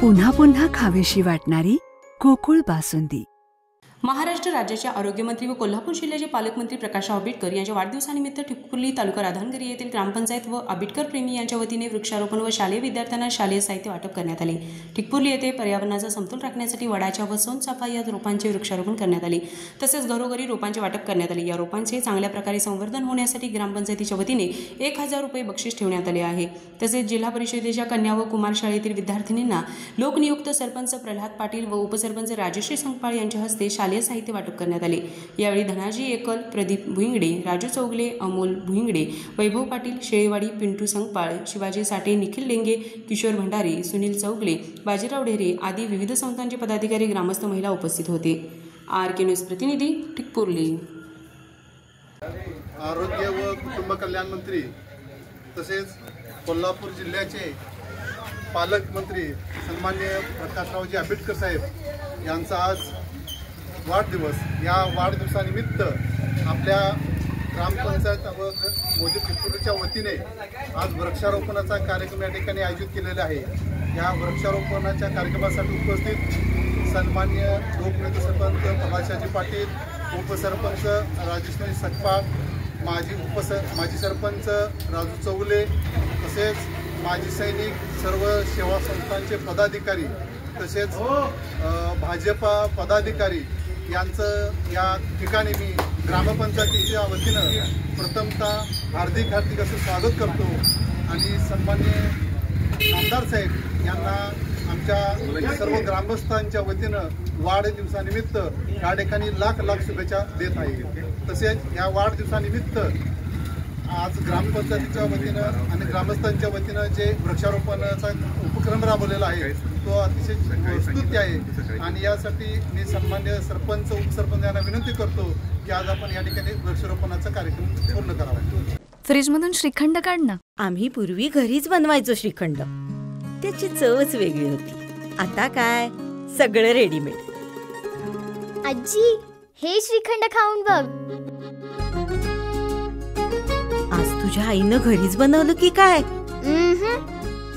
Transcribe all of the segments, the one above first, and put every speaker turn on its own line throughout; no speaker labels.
पुन्हा पुन्हा खावीशी वाटणारी गोकुळ बासुंदी।
महाराष्ट्र राज्याचे आरोग्यमंत्री व कोल्हापूर जिल्ह्याचे पालकमंत्री प्रकाश आंबेडकर यांच्या वाढदिवसानिमित्त ठिकपुर्ली तालुका राधानगरी येथील ग्रामपंचायत व आंबेडकर प्रेमी यांच्या वतीने वृक्षारोपण व शालेय विद्यार्थ्यांना शालेय साहित्य वाटप करण्यात आले। ठिकपुर्ली येथे पर्यावरणाचा समतोल राखण्यासाठी वडाच्या व सोनचाफा या रोपांचे वृक्षारोपण करण्यात आले। तसेच घरोघरी रोपांचे वाटप करण्यात आले। या रोपांचे चांगल्या प्रकारे संवर्धन होण्यासाठी ग्रामपंचायतीच्या वतीने 1000 रुपये बक्षीस ठेवण्यात आले आहे। तसेच जिल्हा परिषदेच्या कन्या व कुमार शाळेतील विद्यार्थिनींना लोकनियुक्त सरपंच प्रल्हाद पाटील व उपसरपंच राजश्री संकपाळ यांच्या हस्ते शालेय साहित्य वाटप करण्यात आले। यावेळी धनाजी एकल, प्रदीप भुईंगडे, राजू चौगले, अमोल भुईंगडे, वैभव पाटील, शेळेवाडी, पिंटू संकपाळ, शिवाजी साठे, निखिल लेंगे, किशोर भंडारी, सुनील चौगले, बाजीराव ढेरे आदी विविध संस्थांचे पदाधिकारी, ग्रामस्थ, महिला उपस्थित होते। RK न्यूज प्रतिनिधी ठिकपुर्ली।
आरोग्य व कुटुंब कल्याण मंत्री तसेच कोल्हापूर जिल्ह्याचे पालकमंत्री सन्माननीय प्रकाशरावजी आंबेडकर साहेब यांचा आज वाढदिवस। या वाढदिवसानिमित्त आपल्या ग्रामपंचायत व मोदी ठिकपुर्लीच्या वतीने आज वृक्षारोपणाचा कार्यक्रम या ठिकाणी आयोजित केलेला आहे। या वृक्षारोपणाच्या कार्यक्रमासाठी उपस्थित सन्माननीय लोकनेते सरपंच प्रभाषाजी पाटील, उपसरपंच राजश्री संकपाळ, माजी सरपंच राजू चौगले, तसेच माजी सैनिक, सर्व सेवा संस्थांचे पदाधिकारी, तसेच भाजपा पदाधिकारी यांचं या ठिकाणी मी ग्रामपंचायतीच्या वतीनं प्रथमतः हार्दिक असं स्वागत करतो आणि सन्माननीय आमदार साहेब यांना आमच्या सर्व ग्रामस्थांच्या वतीनं वाढदिवसानिमित्त या ठिकाणी लाख शुभेच्छा देत आहे। तसेच या वाढदिवसानिमित्त आज ग्रामपंचायतीच्या वतीनं आणि ग्रामस्थांच्या वतीनं जे वृक्षारोपणाचा उपक्रम राबवलेला आहे तो अतिशय स्तुत्य आहे आणि यासाठी मी सन्मान्य सरपंच, उपसरपंच यांना विनंती करतो की आज आपण या ठिकाणी वृक्षारोपणाचा कार्यक्रम पूर्ण करावा।
फ्रीजमधून श्रीखंड काढ ना।
आम्ही पूर्वी घरीच बनवायचो श्रीखंड, त्याची चवच वेगळी होती। आता काय सगळं रेडीमेड।
आजी, हे श्रीखंड खाऊन बघ।
आज तुझ्या आईनं घरीच बनवलं की काय?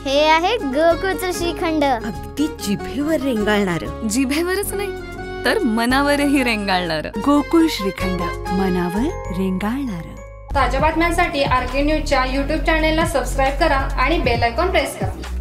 हे आहे गोकुळचं श्रीखंड।
अगदी जिभेवर रेंगाळणार।
जिभेवरच नाही तर मनावरही रेंगाळणार।
गोकुळ श्रीखंड, मनावर रेंगाळणार।
ताज्या बातम्यांसाठी RK न्यूजच्या YouTube चॅनेलला सबस्क्राईब करा आणि बेल आयकॉन प्रेस करा।